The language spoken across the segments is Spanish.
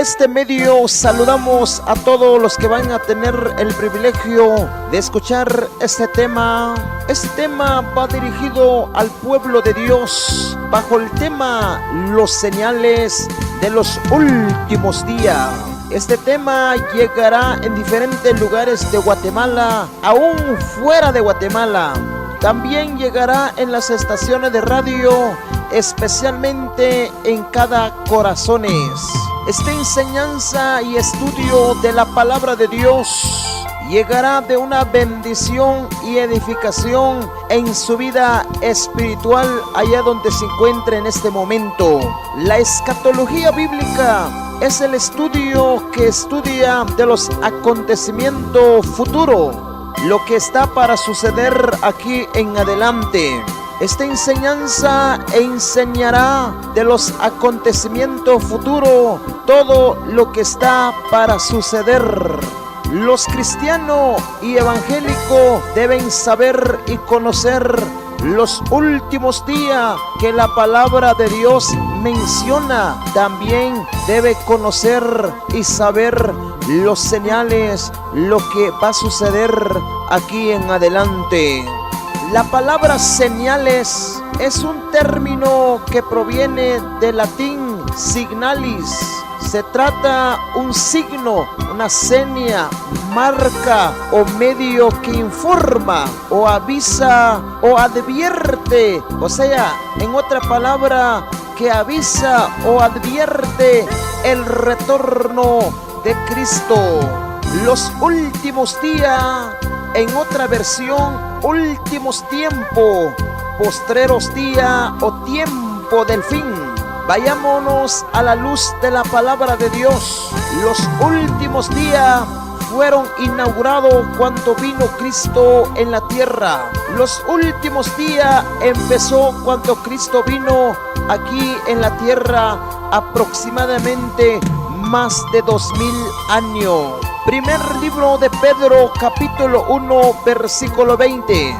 este medio saludamos a todos los que van a tener el privilegio de escuchar este tema. Este tema va dirigido al pueblo de Dios bajo el tema Los señales de los últimos días. Este tema llegará en diferentes lugares de Guatemala, aún fuera de Guatemala. También llegará en las estaciones de radio, especialmente en cada corazones. Esta enseñanza y estudio de la palabra de Dios llegará de una bendición y edificación en su vida espiritual allá donde se encuentre en este momento. La escatología bíblica es el estudio que estudia de los acontecimientos futuros, lo que está para suceder aquí en adelante. Esta enseñanza enseñará de los acontecimientos futuros todo lo que está para suceder. Los cristianos y evangélicos deben saber y conocer los últimos días que la palabra de Dios menciona. También debe conocer y saber los señales, lo que va a suceder aquí en adelante. La palabra señales es un término que proviene del latín signalis. Se trata un signo, una seña, marca o medio que informa o avisa o advierte. O sea, en otra palabra, que avisa o advierte el retorno de Cristo. Los últimos días, en otra versión, últimos tiempos, postreros días o tiempo del fin. Vayámonos a la luz de la palabra de Dios. Los últimos días fueron inaugurados cuando vino Cristo en la tierra. Los últimos días empezó cuando Cristo vino aquí en la tierra, aproximadamente más de 2000 años. Primer libro de Pedro, capítulo 1, versículo 20.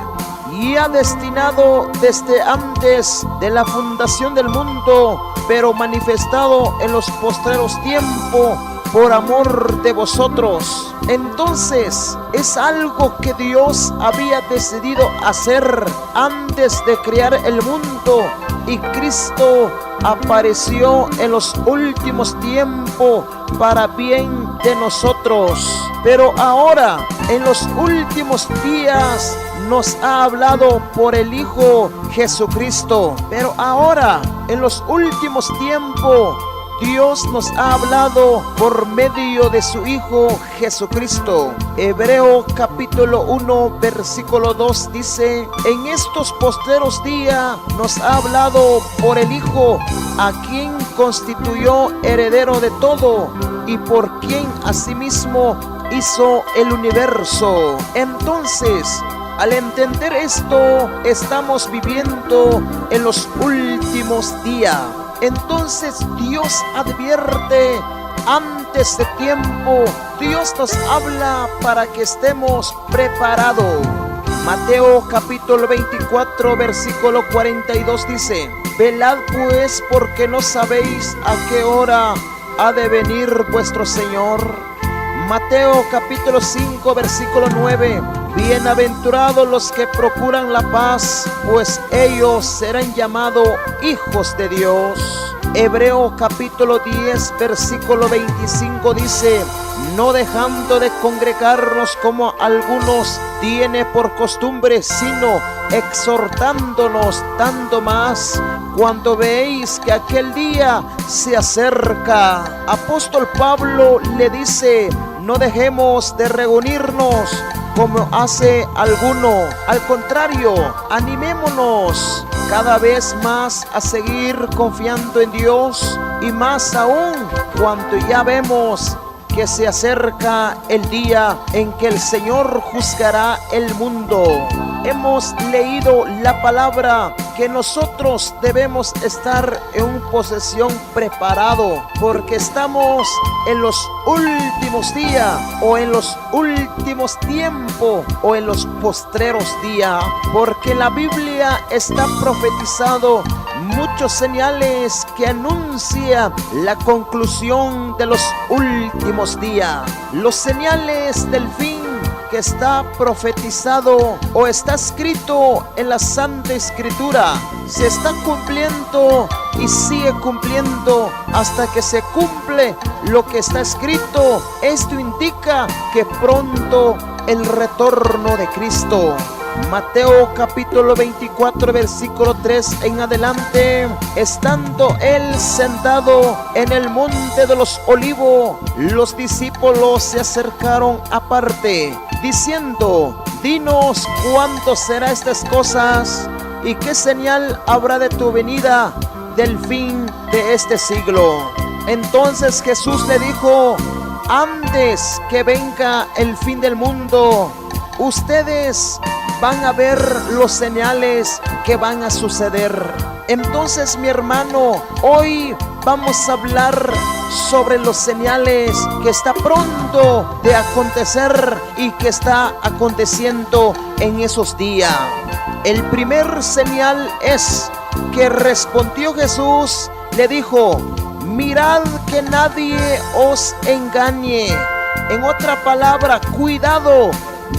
Y ha destinado desde antes de la fundación del mundo, pero manifestado en los postreros tiempos por amor de vosotros. Entonces es algo que Dios había decidido hacer antes de crear el mundo, y Cristo apareció en los últimos tiempos para bien de nosotros. Pero ahora, en los últimos días, nos ha hablado por el Hijo Jesucristo. Pero ahora, en los últimos tiempos, Dios nos ha hablado por medio de su Hijo Jesucristo. Hebreo capítulo 1 versículo 2 dice: en estos postreros días nos ha hablado por el Hijo, a quien constituyó heredero de todo y por quien asimismo hizo el universo. Entonces, al entender esto, estamos viviendo en los últimos días. Entonces Dios advierte antes de tiempo. Dios nos habla para que estemos preparados. Mateo capítulo 24 versículo 42 dice: velad pues, porque no sabéis a qué hora ha de venir vuestro Señor. Mateo capítulo 5 versículo 9: bienaventurados los que procuran la paz, pues ellos serán llamados hijos de Dios. Hebreo capítulo 10 versículo 25 dice: no dejando de congregarnos como algunos tiene por costumbre, sino exhortándonos tanto más cuando veis que aquel día se acerca. Apóstol Pablo le dice: no dejemos de reunirnos como hace alguno. Al contrario, animémonos cada vez más a seguir confiando en Dios, y más aún cuando ya vemos que se acerca el día en que el Señor juzgará el mundo. Hemos leído la palabra que nosotros debemos estar en una posición preparado, porque estamos en los últimos días, o en los últimos tiempos, o en los postreros días, porque la Biblia está profetizado muchos señales que anuncian la conclusión de los últimos días. Los señales del fin que está profetizado o está escrito en la Santa Escritura se está cumpliendo y sigue cumpliendo hasta que se cumple lo que está escrito. Esto indica que pronto el retorno de Cristo. Mateo capítulo 24 versículo 3 en adelante: estando él sentado en el monte de los olivos, los discípulos se acercaron aparte, diciendo: dinos cuándo será estas cosas, y qué señal habrá de tu venida del fin de este siglo. Entonces Jesús le dijo: antes que venga el fin del mundo, ustedes van a ver los señales que van a suceder. Entonces, mi hermano, hoy vamos a hablar sobre los señales que está pronto de acontecer y que está aconteciendo en esos días. El primer señal es que respondió Jesús, le dijo: mirad que nadie os engañe. En otra palabra, cuidado,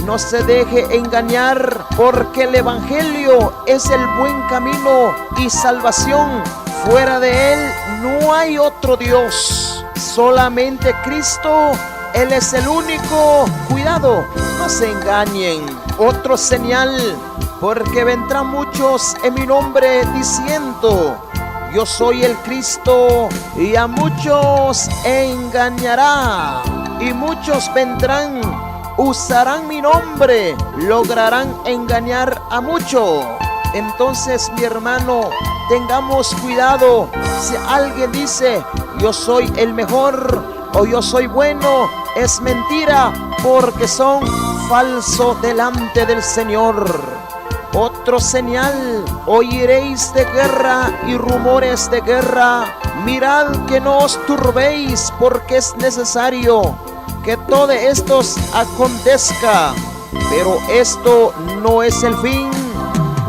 no se deje engañar, porque el evangelio es el buen camino y salvación. Fuera de él no hay otro Dios, solamente Cristo. Él es el único. Cuidado, no se engañen. Otro señal: porque vendrán muchos en mi nombre diciendo: yo soy el Cristo, y a muchos engañará. Y muchos vendrán, usarán mi nombre, lograrán engañar a muchos. Entonces, mi hermano, tengamos cuidado. Si alguien dice: yo soy el mejor, o yo soy bueno, es mentira, porque son falsos delante del Señor. Otro señal: oiréis de guerra y rumores de guerra. Mirad que no os turbéis, porque es necesario que todo esto acontezca, pero esto no es el fin.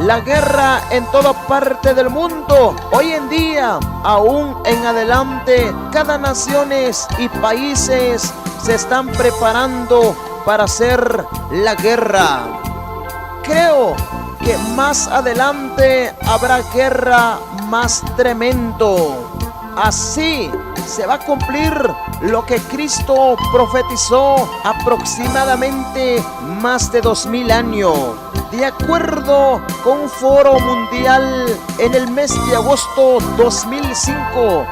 La guerra en toda parte del mundo, hoy en día, aún en adelante, cada nación y países se están preparando para hacer la guerra. Creo que más adelante habrá guerra más tremendo. Así se va a cumplir lo que Cristo profetizó aproximadamente más de 2000 años. De acuerdo con un foro mundial en el mes de agosto 2005,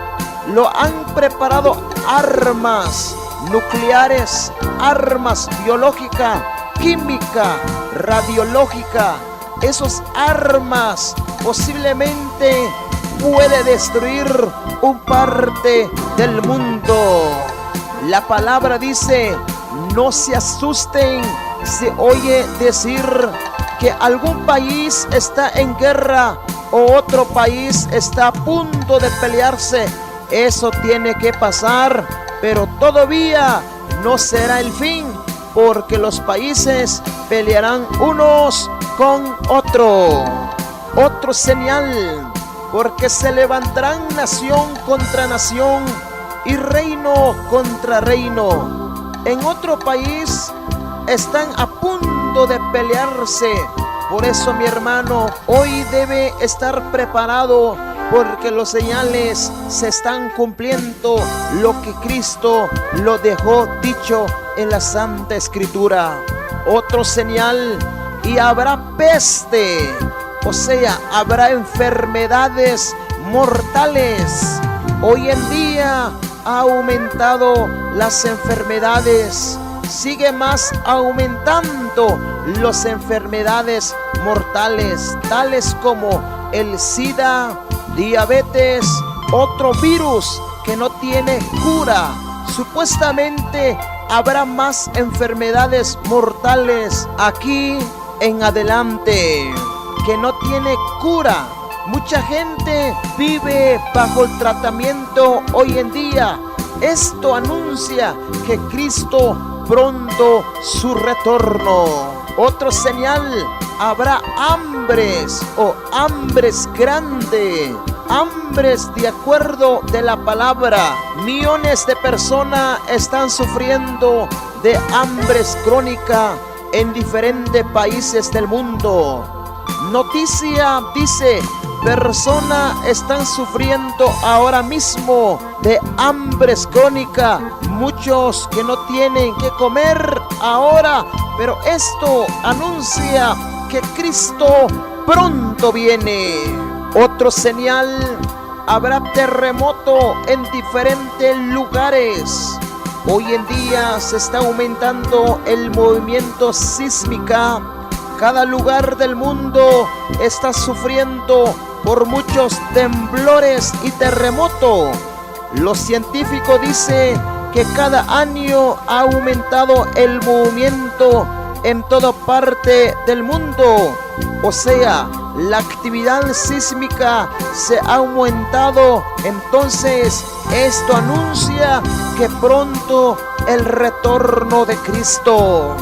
lo han preparado armas nucleares, armas biológicas, química, radiológica. Esas armas posiblemente puede destruir un parte del mundo. La palabra dice: no se asusten si oye decir que algún país está en guerra o otro país está a punto de pelearse. Eso tiene que pasar, pero todavía no será el fin, porque los países pelearán unos con otros. Otro señal: porque se levantarán nación contra nación y reino contra reino. En otro país están a punto de pelearse. Por eso, mi hermano, hoy debe estar preparado, porque los señales se están cumpliendo, lo que Cristo lo dejó dicho en la Santa Escritura. Otro señal: y habrá peste. O sea, habrá enfermedades mortales. Hoy en día ha aumentado las enfermedades. Sigue más aumentando las enfermedades mortales, tales como el SIDA, diabetes, otro virus que no tiene cura. Supuestamente habrá más enfermedades mortales aquí en adelante, que no tiene cura. Mucha gente vive bajo el tratamiento hoy en día. Esto anuncia que Cristo pronto su retorno. Otro señal, habrá hambres o hambres grandes. Hambres de acuerdo de la palabra. Millones de personas están sufriendo de hambres crónica en diferentes países del mundo. Noticia dice, personas están sufriendo ahora mismo de hambres crónica. Muchos que no tienen que comer ahora, pero esto anuncia que Cristo pronto viene. Otro señal, habrá terremoto en diferentes lugares. Hoy en día se está aumentando el movimiento sísmico. Cada lugar del mundo está sufriendo por muchos temblores y terremotos. Los científicos dicen que cada año ha aumentado el movimiento en toda parte del mundo. O sea, la actividad sísmica se ha aumentado. Entonces, esto anuncia que pronto el retorno de Cristo.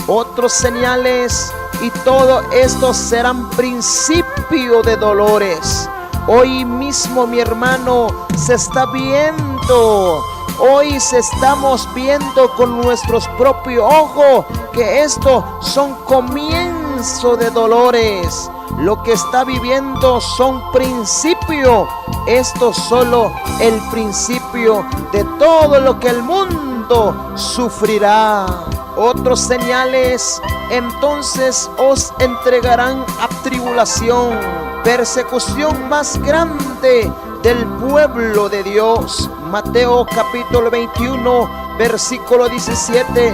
Otros señales, y todo esto serán principio de dolores. Hoy mismo, mi hermano, se está viendo. Hoy se estamos viendo con nuestros propios ojos que estos son comienzos de dolores. Lo que está viviendo son principios. Esto es solo el principio de todo lo que el mundo sufrirá. Otros señales, entonces os entregarán a tribulación, persecución más grande del pueblo de Dios. Mateo capítulo 21, versículo 17.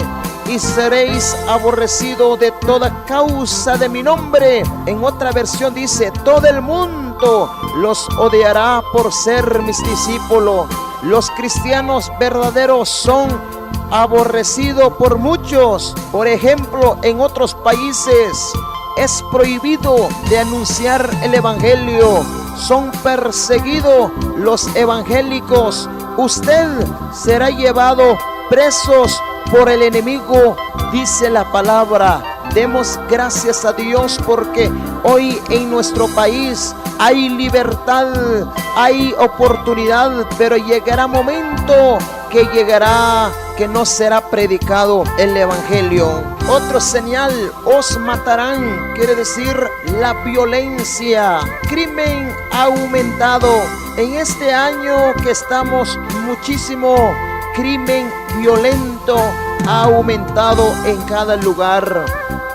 Y seréis aborrecidos de toda causa de mi nombre. En otra versión dice, todo el mundo los odiará por ser mis discípulos. Los cristianos verdaderos son aborrecidos por muchos. Por ejemplo, en otros países es prohibido de anunciar el evangelio. Son perseguidos los evangélicos. Usted será llevado presos por el enemigo, dice la palabra. Demos gracias a Dios porque hoy en nuestro país hay libertad, hay oportunidad, pero llegará momento que no será predicado el evangelio. Otro señal, os matarán, quiere decir la violencia. Crimen ha aumentado. En este año que estamos, muchísimo crimen violento ha aumentado en cada lugar,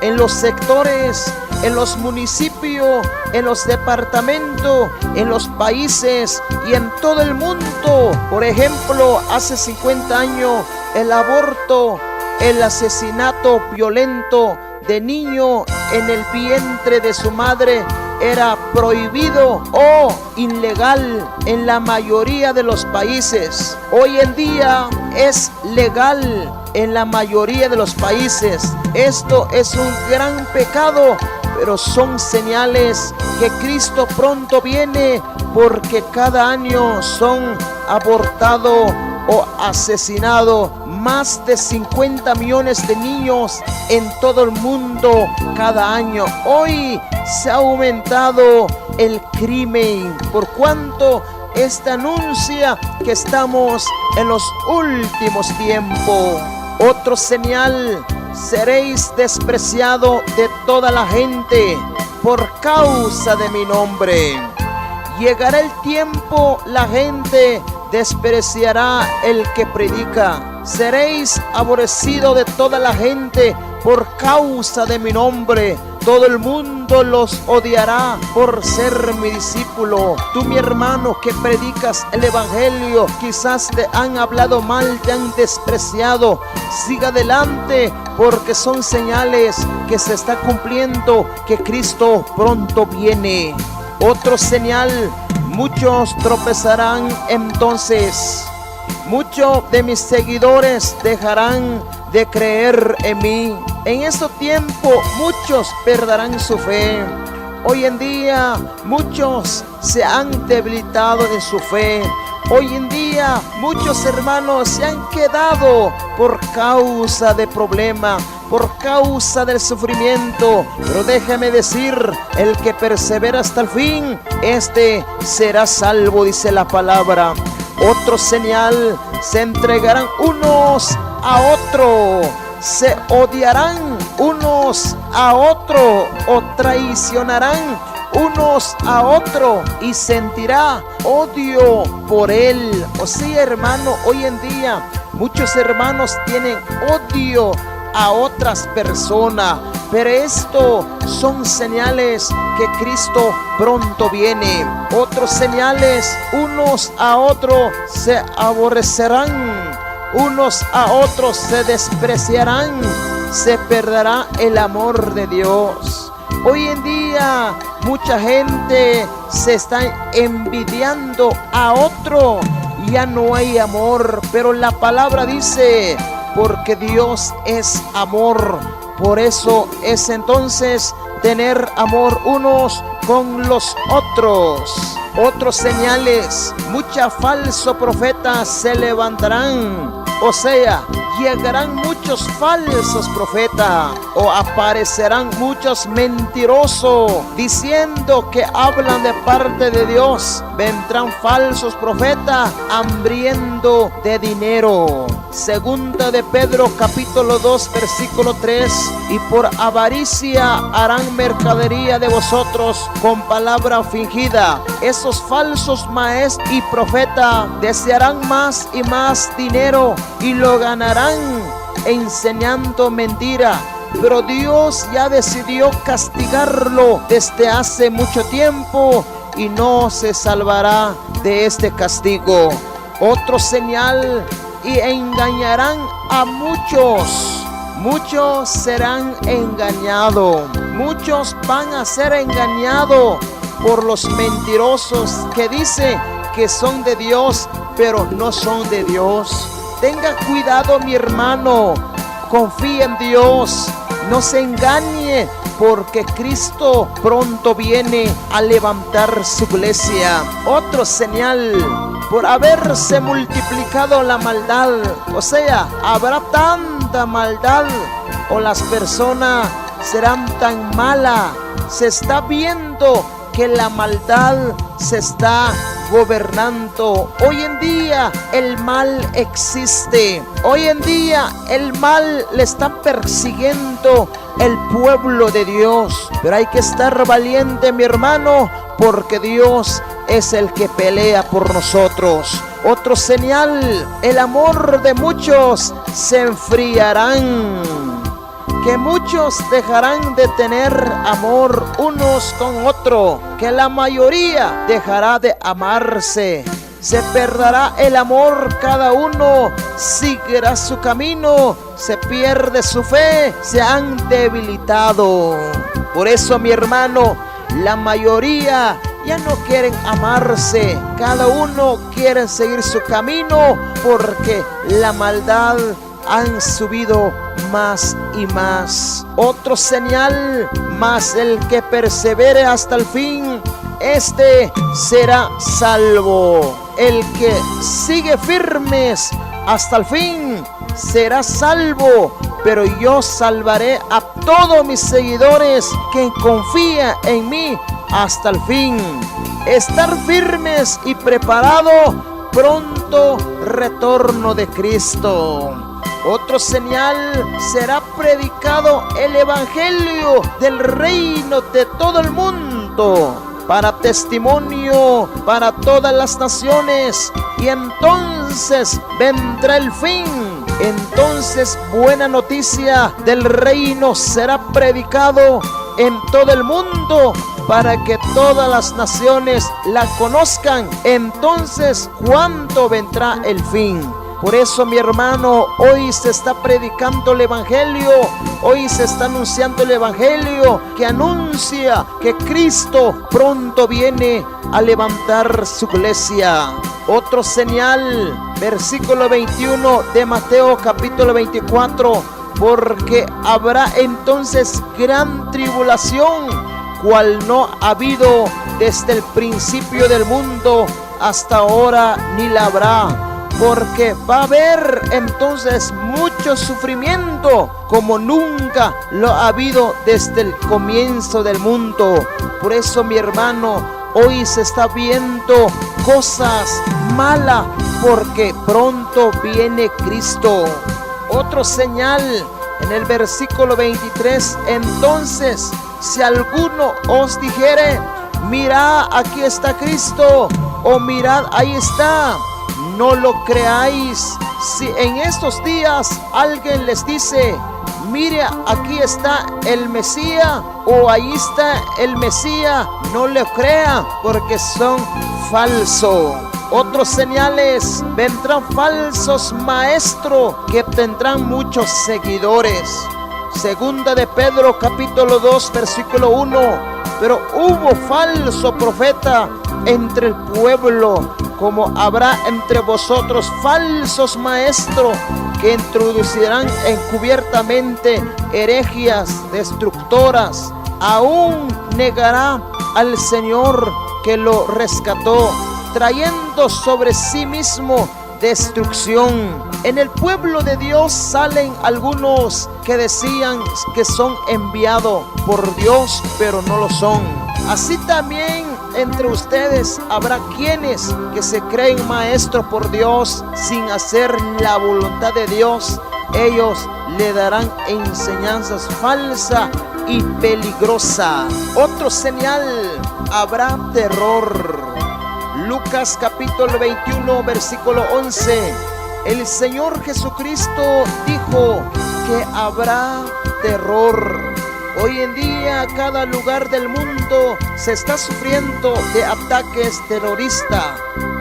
en los sectores, en los municipios, en los departamentos, en los países y en todo el mundo. Por ejemplo, hace 50 años el aborto, el asesinato violento de niño en el vientre de su madre era prohibido o ilegal en la mayoría de los países. Hoy en día es legal en la mayoría de los países. Esto es un gran pecado, pero son señales que Cristo pronto viene, porque cada año son abortados o asesinados más de 50 millones de niños en todo el mundo cada año. Hoy se ha aumentado el crimen, por cuanto este anuncia que estamos en los últimos tiempos. Otro señal, seréis despreciados de toda la gente por causa de mi nombre. Llegará el tiempo, la gente despreciará el que predica. Seréis aborrecidos de toda la gente por causa de mi nombre. Todo el mundo los odiará por ser mi discípulo. Tú, mi hermano, que predicas el evangelio, quizás te han hablado mal, te han despreciado. Siga adelante, porque son señales que se está cumpliendo, que Cristo pronto viene. Otro señal, muchos tropezarán entonces. Muchos de mis seguidores dejarán de creer en mí. En este tiempo muchos perderán su fe. hoy en día muchos se han debilitado en su fe. Hoy en día muchos hermanos se han quedado por causa de problemas, por causa del sufrimiento. Pero déjame decir, el que persevera hasta el fin, este será salvo, dice la palabra. Otro señal: se entregarán unos a otros, se odiarán unos a otros o traicionarán unos a otros y sentirá odio por él. O sea, hermano, hoy en día muchos hermanos tienen odio a otras personas, pero esto son señales que Cristo pronto viene. Otros señales: unos a otros se aborrecerán, unos a otros se despreciarán, se perderá el amor de Dios. Hoy en día mucha gente se está envidiando a otro, ya no hay amor, pero la palabra dice: porque Dios es amor. Por eso es entonces tener amor unos con los otros. Otros señales: muchos falsos profetas se levantarán. O sea, llegarán muchos falsos profetas o aparecerán muchos mentirosos diciendo que hablan de parte de Dios. Vendrán falsos profetas hambrientos de dinero. Segunda de Pedro capítulo 2 versículo 3: y por avaricia harán mercadería de vosotros con palabra fingida. Esos falsos maestros y profetas desearán más y más dinero y lo ganarán enseñando mentira. Pero Dios ya decidió castigarlo desde hace mucho tiempo y no se salvará de este castigo. Otro señal: y engañarán a muchos. Muchos serán engañados. Muchos van a ser engañados por los mentirosos que dicen que son de Dios, pero no son de Dios. Tenga cuidado, mi hermano. Confía en Dios. No se engañe, porque Cristo pronto viene a levantar su iglesia. Otro señal: por haberse multiplicado la maldad. O sea, habrá tanta maldad o las personas serán tan malas. Se está viendo que la maldad se está gobernando. Hoy en día el mal existe. Hoy en día el mal le está persiguiendo el pueblo de Dios. Pero hay que estar valiente, mi hermano, porque Dios es el que pelea por nosotros. Otro señal: el amor de muchos se enfriarán. Que muchos dejarán de tener amor unos con otros, que la mayoría dejará de amarse. Se perderá el amor, cada uno seguirá su camino, se pierde su fe, se han debilitado. Por eso, mi hermano, la mayoría ya no quieren amarse, cada uno quiere seguir su camino, porque la maldad han subido más y más. Otro señal: mas el que persevere hasta el fin, este será salvo. El que sigue firmes hasta el fin será salvo. Pero yo salvaré a todos mis seguidores que confían en mí hasta el fin. Estar firmes y preparados, pronto retorno de Cristo. Otro señal: será predicado el evangelio del reino de todo el mundo, para testimonio para todas las naciones, y entonces vendrá el fin. Entonces buena noticia del reino será predicado en todo el mundo, para que todas las naciones la conozcan. Entonces, ¿cuándo vendrá el fin? Por eso, mi hermano, hoy se está predicando el evangelio, hoy se está anunciando el evangelio que anuncia que Cristo pronto viene a levantar su iglesia. Otro señal, versículo 21 de Mateo capítulo 24: porque habrá entonces gran tribulación, cual no ha habido desde el principio del mundo hasta ahora, ni la habrá. Porque va a haber entonces mucho sufrimiento como nunca lo ha habido desde el comienzo del mundo. Por eso, mi hermano, hoy se está viendo cosas malas, porque pronto viene Cristo. Otro señal en el versículo 23: entonces, si alguno os dijere, mirad, aquí está Cristo, o mirad, ahí está, no lo creáis. Si en estos días alguien les dice, mire, aquí está el Mesías, o ahí está el Mesías, no le crean, porque son falsos. Otros señales: vendrán falsos maestros que tendrán muchos seguidores. Segunda de Pedro capítulo 2 versículo 1: pero hubo falso profeta entre el pueblo, como habrá entre vosotros falsos maestros que introducirán encubiertamente herejías destructoras. Aún negará al Señor que lo rescató, trayendo sobre sí mismo destrucción. En el pueblo de Dios salen algunos que decían que son enviados por Dios, pero no lo son. Así también entre ustedes habrá quienes que se creen maestros por Dios sin hacer la voluntad de Dios. Ellos le darán enseñanzas falsas y peligrosas. Otro señal: habrá terror. Lucas capítulo 21 versículo 11: el Señor Jesucristo dijo que habrá terror. Hoy en día cada lugar del mundo se está sufriendo de ataques terroristas.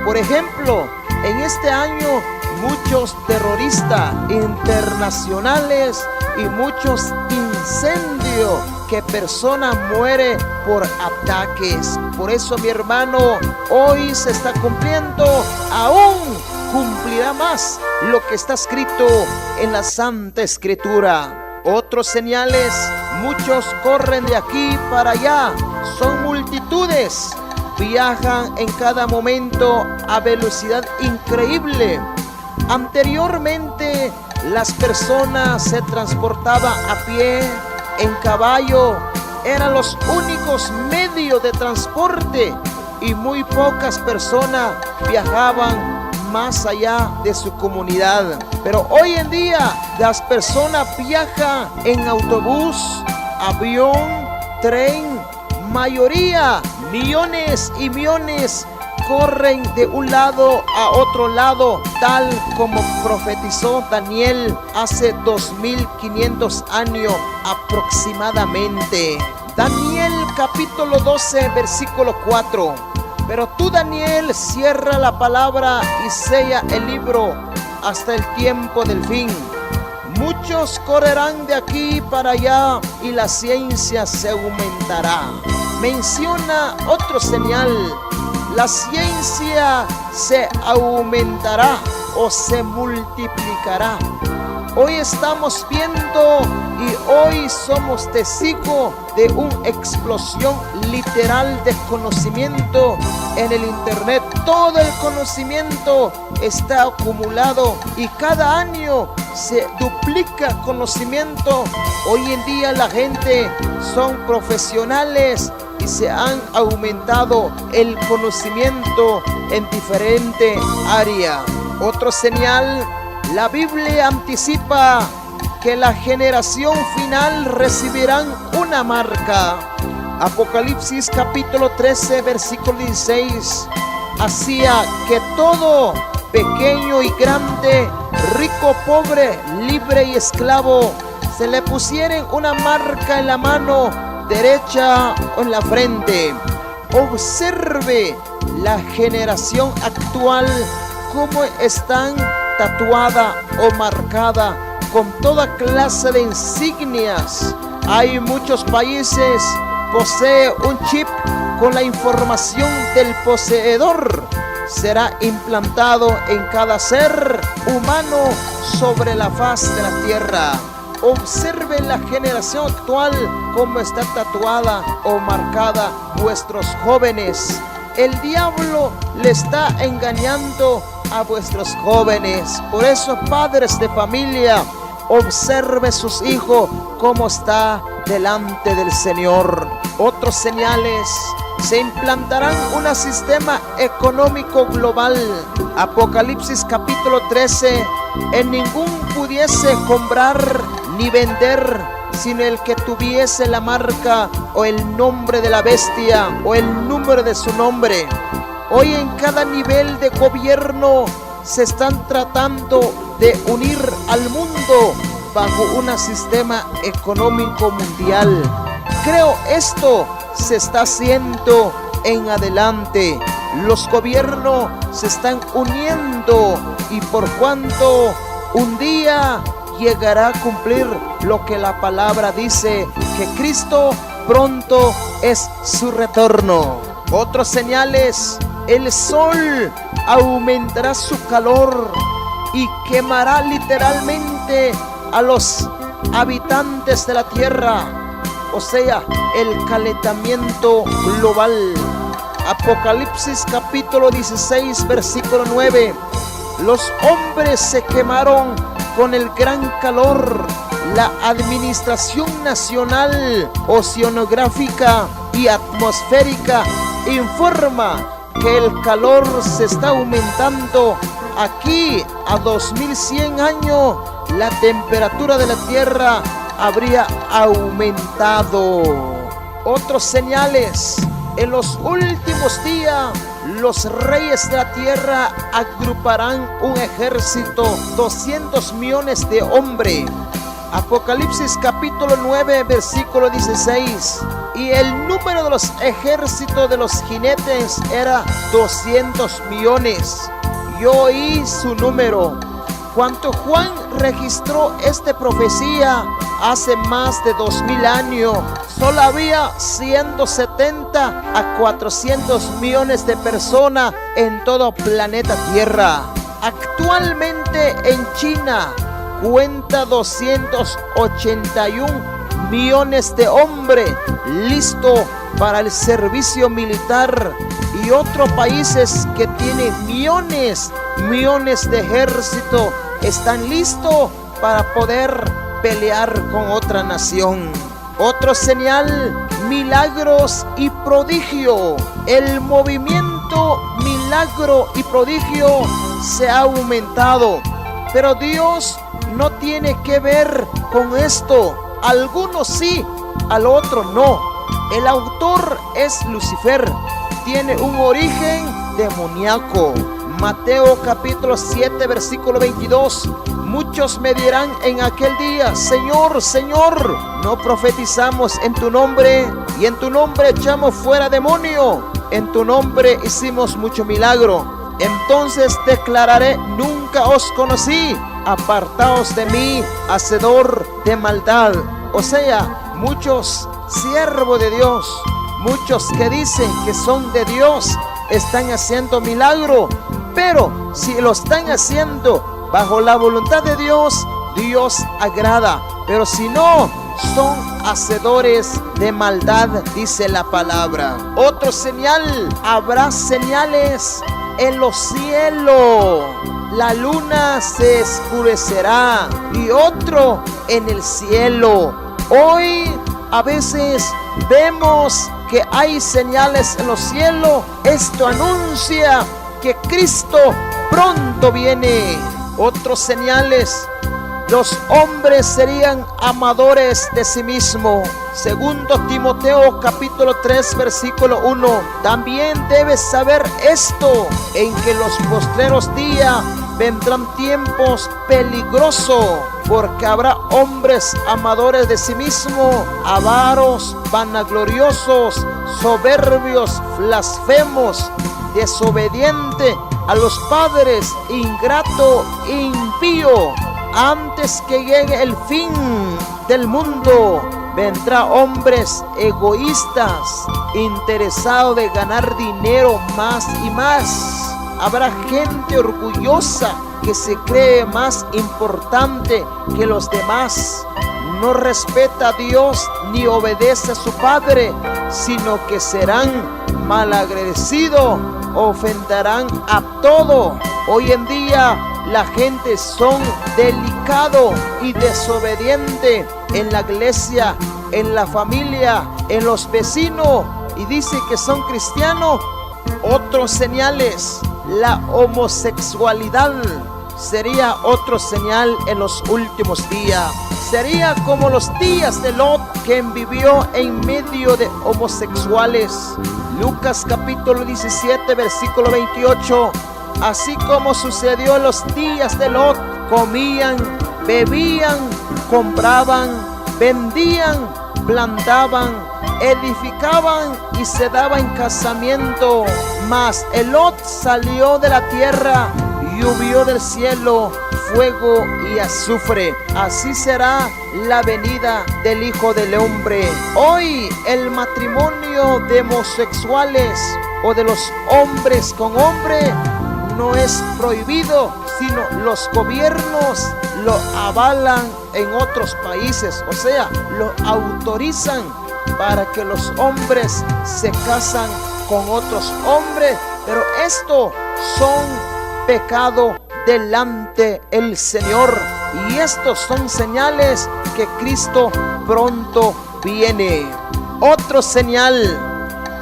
Por ejemplo, en este año muchos terroristas internacionales y muchos incendios que personas mueren por ataques. Por eso, mi hermano, hoy se está cumpliendo, aún cumplirá más lo que está escrito en la Santa Escritura. Otros señales: muchos corren de aquí para allá, son multitudes, viajan en cada momento a velocidad increíble. Anteriormente las personas se transportaban a pie, en caballo, eran los únicos medios de transporte, y muy pocas personas viajaban más allá de su comunidad. Pero hoy en día las personas viajan en autobús, avión, tren. Mayoría, millones y millones, corren de un lado a otro lado, tal como profetizó Daniel hace 2500 años aproximadamente. Daniel capítulo 12 versículo 4: pero tú, Daniel, cierra la palabra y sella el libro hasta el tiempo del fin. Muchos correrán de aquí para allá y la ciencia se aumentará. Menciona otro señal: la ciencia se aumentará o se multiplicará. Hoy estamos viendo y hoy somos testigos de una explosión literal de conocimiento en el internet. Todo el conocimiento está acumulado y cada año se duplica conocimiento. Hoy en día la gente son profesionales y se han aumentado el conocimiento en diferentes áreas. Otro señal: la Biblia anticipa que la generación final recibirán una marca. Apocalipsis capítulo 13 versículo 16: hacía que todo, pequeño y grande, rico, pobre, libre y esclavo, se le pusiera una marca en la mano derecha o en la frente. Observe la generación actual, cómo están tatuada o marcada con toda clase de insignias. Hay muchos países posee un chip con la información del poseedor. Será implantado en cada ser humano sobre la faz de la tierra. observe la generación actual, cómo está tatuada o marcada vuestros jóvenes. El diablo le está engañando a vuestros jóvenes. Por eso, padres de familia, observe sus hijos cómo está delante del Señor. Otros señales: se implantarán un sistema económico global. Apocalipsis capítulo 13: en ningún pudiese comprar ni vender, sino el que tuviese la marca o el nombre de la bestia o el número de su nombre. Hoy en cada nivel de gobierno se están tratando de unir al mundo bajo un sistema económico mundial. Creo esto se está haciendo en adelante. Los gobiernos se están uniendo, y por cuanto un día llegará a cumplir lo que la palabra dice, que Cristo pronto es su retorno. Otros señales: el sol aumentará su calor y quemará literalmente a los habitantes de la tierra, o sea, el calentamiento global. Apocalipsis capítulo 16 versículo 9: los hombres se quemaron con el gran calor. La Administración Nacional Oceanográfica y Atmosférica informa que el calor se está aumentando. Aquí a 2100 años la temperatura de la tierra habría aumentado. Otros señales: en los últimos días los reyes de la tierra agruparán un ejército, 200 millones de hombres. Apocalipsis capítulo 9 versículo 16: y el número de los ejércitos de los jinetes era 200 millones. Yo oí su número. Cuando Juan registró esta profecía hace más de 2000 años, solo había 170 a 400 millones de personas en todo planeta Tierra. Actualmente en China cuenta 281 millones de hombres listos para el servicio militar, y otros países que tienen millones de ejércitos están listos para poder pelear con otra nación. Otro señal: milagros y prodigio. El movimiento milagro y prodigio se ha aumentado, pero Dios no tiene que ver con esto. Algunos sí, al otro no. El autor es Lucifer, tiene un origen demoníaco. Mateo capítulo 7 versículo 22: muchos me dirán en aquel día: Señor, Señor, ¿no profetizamos en tu nombre? Y en tu nombre echamos fuera demonio, en tu nombre hicimos mucho milagro. Entonces declararé: nunca os conocí, apartaos de mí, hacedor de maldad. O sea, muchos siervos de Dios, muchos que dicen que son de Dios, están haciendo milagro, pero si lo están haciendo bajo la voluntad de Dios, Dios agrada. Pero si no, son hacedores de maldad, dice la palabra. Otro señal: habrá señales en los cielos. La luna se oscurecerá, y otro en el cielo. Hoy a veces vemos que hay señales en los cielos. Esto anuncia que Cristo pronto viene. Otros señales: los hombres serían amadores de sí mismos. Segundo Timoteo capítulo 3 versículo 1: también debes saber esto, en que los postreros días vendrán tiempos peligrosos, porque habrá hombres amadores de sí mismos, avaros, vanagloriosos, soberbios, blasfemos, desobedientes a los padres, ingrato, impío. Antes que llegue el fin del mundo, vendrá hombres egoístas, interesados de ganar dinero más y más. Habrá gente orgullosa que se cree más importante que los demás. no respeta a Dios ni obedece a su Padre, sino que serán malagradecidos, ofenderán a todo. Hoy en día la gente son delicado y desobediente en la iglesia, en la familia, en los vecinos, y dice que son cristianos. Otros señales, la homosexualidad sería otro señal en los últimos días. Sería como los días de Lot, quien vivió en medio de homosexuales. Lucas capítulo 17 versículo 28. Así como sucedió en los días de Lot, comían, bebían, compraban, vendían, plantaban, edificaban y se daban en casamiento. Mas el Lot salió de la tierra, llovió del cielo fuego y azufre. Así será la venida del Hijo del Hombre. Hoy el matrimonio de homosexuales o de los hombres con hombre no es prohibido, sino los gobiernos lo avalan en otros países, o sea, lo autorizan para que los hombres se casan con otros hombres, pero esto son pecado delante del Señor, y estos son señales que Cristo pronto viene. Otro señal,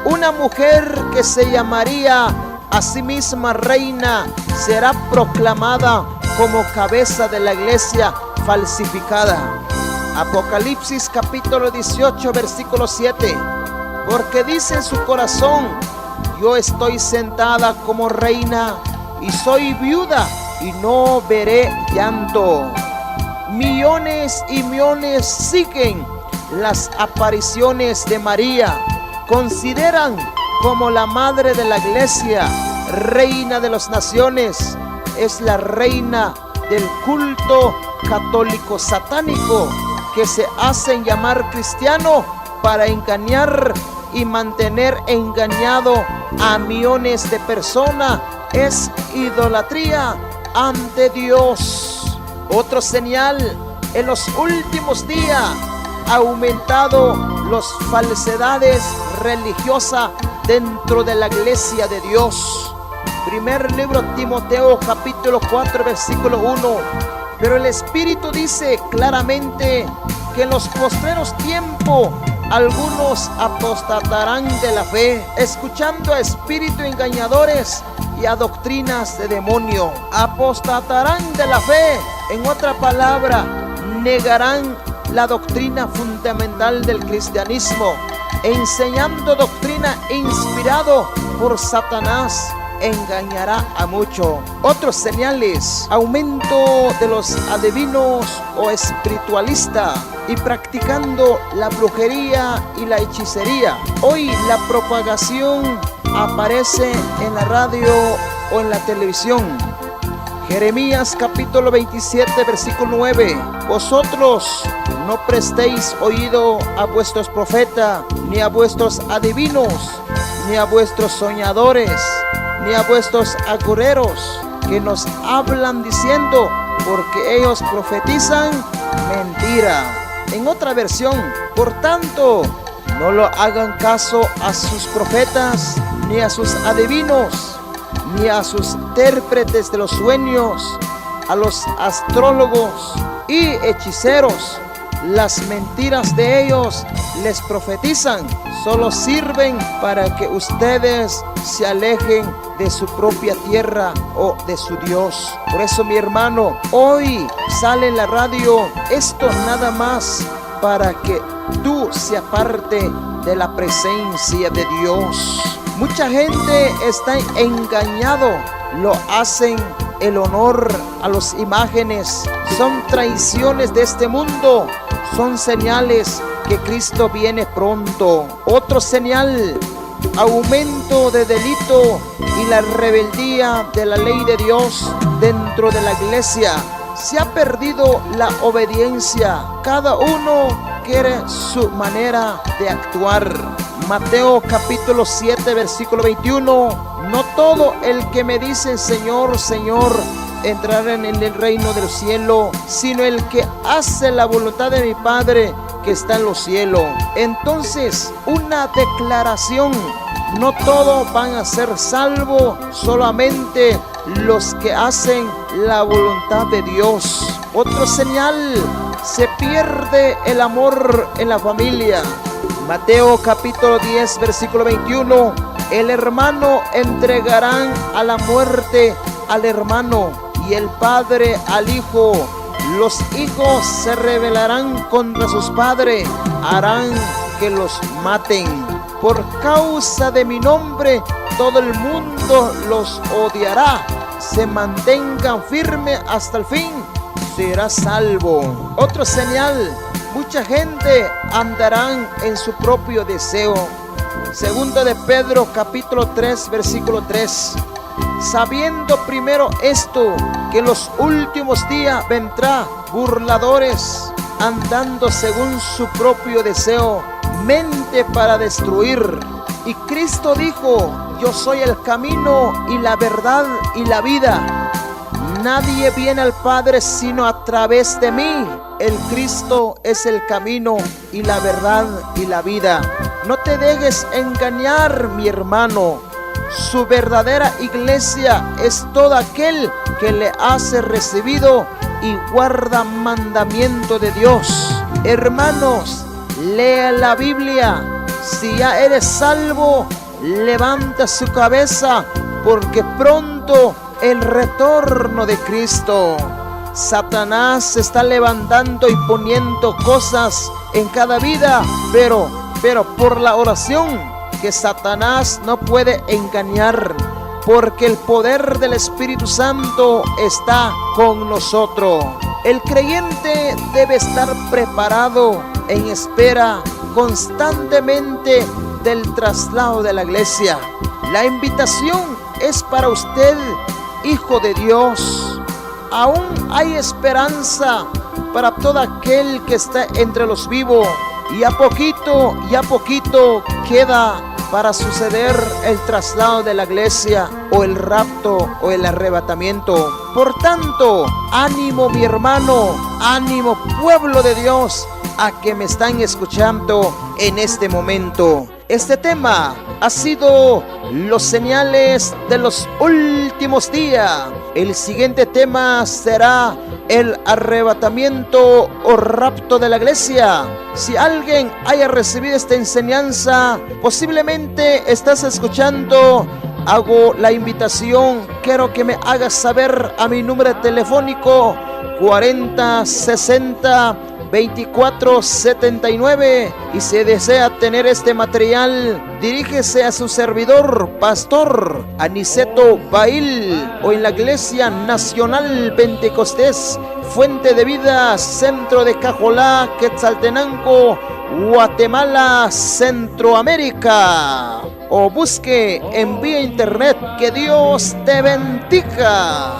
una mujer que se llamaría a sí misma reina será proclamada como cabeza de la iglesia falsificada. Apocalipsis capítulo 18 versículo 7. Porque dice en su corazón: yo estoy sentada como reina y soy viuda y no veré llanto. Millones y millones siguen las apariciones de María. Consideran como la madre de la iglesia, reina de las naciones. Es la reina del culto católico satánico, que se hacen llamar cristiano para engañar y mantener engañado a millones de personas. Es idolatría ante Dios. Otro señal, en los últimos días ha aumentado las falsedades religiosas dentro de la iglesia de Dios. Primer libro Timoteo capítulo 4 versículo 1. Pero el Espíritu dice claramente que en los postreros tiempos algunos apostatarán de la fe, escuchando a espíritus engañadores y a doctrinas de demonio. Apostatarán de la fe, en otra palabra, negarán la doctrina fundamental del cristianismo, enseñando doctrina inspirado por Satanás. Engañará a muchos. Otros señales, aumento de los adivinos o espiritualistas y practicando la brujería y la hechicería. Hoy la propagación aparece en la radio o en la televisión. Jeremías capítulo 27 versículo 9. Vosotros no prestéis oído a vuestros profetas, ni a vuestros adivinos, ni a vuestros soñadores, ni a vuestros agoreros, que nos hablan diciendo, porque ellos profetizan mentira. En otra versión, por tanto, no lo hagan caso a sus profetas, ni a sus adivinos, ni a sus intérpretes de los sueños, a los astrólogos y hechiceros. Las mentiras de ellos les profetizan, solo sirven para que ustedes se alejen de su propia tierra o de su Dios. Por eso, mi hermano, hoy sale en la radio esto nada más para que tú se aparte de la presencia de Dios. Mucha gente está engañado, lo hacen el honor a las imágenes, son traiciones de este mundo, son señales que Cristo viene pronto. Otro señal, aumento de delito y la rebeldía de la ley de Dios dentro de la iglesia. Se ha perdido la obediencia, cada uno quiere su manera de actuar. Mateo capítulo 7 versículo 21. No todo el que me dice Señor, Señor entrarán en el reino del cielo, sino el que hace la voluntad de mi Padre que está en los cielos. Entonces, una declaración: no todos van a ser salvos, solamente los que hacen la voluntad de Dios. Otro señal: se pierde el amor en la familia. Mateo capítulo 10 versículo 21: el hermano entregarán a la muerte al hermano y el padre al hijo. Los hijos se rebelarán contra sus padres, harán que los maten. Por causa de mi nombre, todo el mundo los odiará. Se mantengan firmes hasta el fin, será salvo. Otro señal: mucha gente andarán en su propio deseo. Segundo de Pedro capítulo 3 versículo 3: sabiendo primero esto, que en los últimos días vendrá burladores, andando según su propio deseo, mente para destruir. Y Cristo dijo: yo soy el camino y la verdad y la vida. Nadie viene al Padre sino a través de mí. El Cristo es el camino y la verdad y la vida. No te dejes engañar, mi hermano. Su verdadera iglesia es todo aquel que le hace recibido y guarda mandamiento de Dios. Hermanos, lea la Biblia. Si ya eres salvo, levanta su cabeza, porque pronto el retorno de Cristo. Satanás se está levantando y poniendo cosas en cada vida, pero por la oración, que Satanás no puede engañar, porque el poder del Espíritu Santo está con nosotros. El creyente debe estar preparado en espera constantemente del traslado de la iglesia. La invitación es para usted, hijo de Dios. Aún hay esperanza para todo aquel que está entre los vivos. Y a poquito queda para suceder el traslado de la iglesia, o el rapto, o el arrebatamiento. Por tanto, ánimo, mi hermano, ánimo, pueblo de Dios, a que me están escuchando en este momento. Este tema ha sido los señales de los últimos días. El siguiente tema será el arrebatamiento o rapto de la iglesia. Si alguien haya recibido esta enseñanza, posiblemente estás escuchando, hago la invitación, quiero que me hagas saber a mi número telefónico 4060-2479, y si desea tener este material, dirígese a su servidor, Pastor Aniceto Bail, o en la Iglesia Nacional Pentecostés Fuente de Vida, Centro de Cajolá, Quetzaltenango, Guatemala, Centroamérica. O busque en vía internet. Que Dios te bendiga.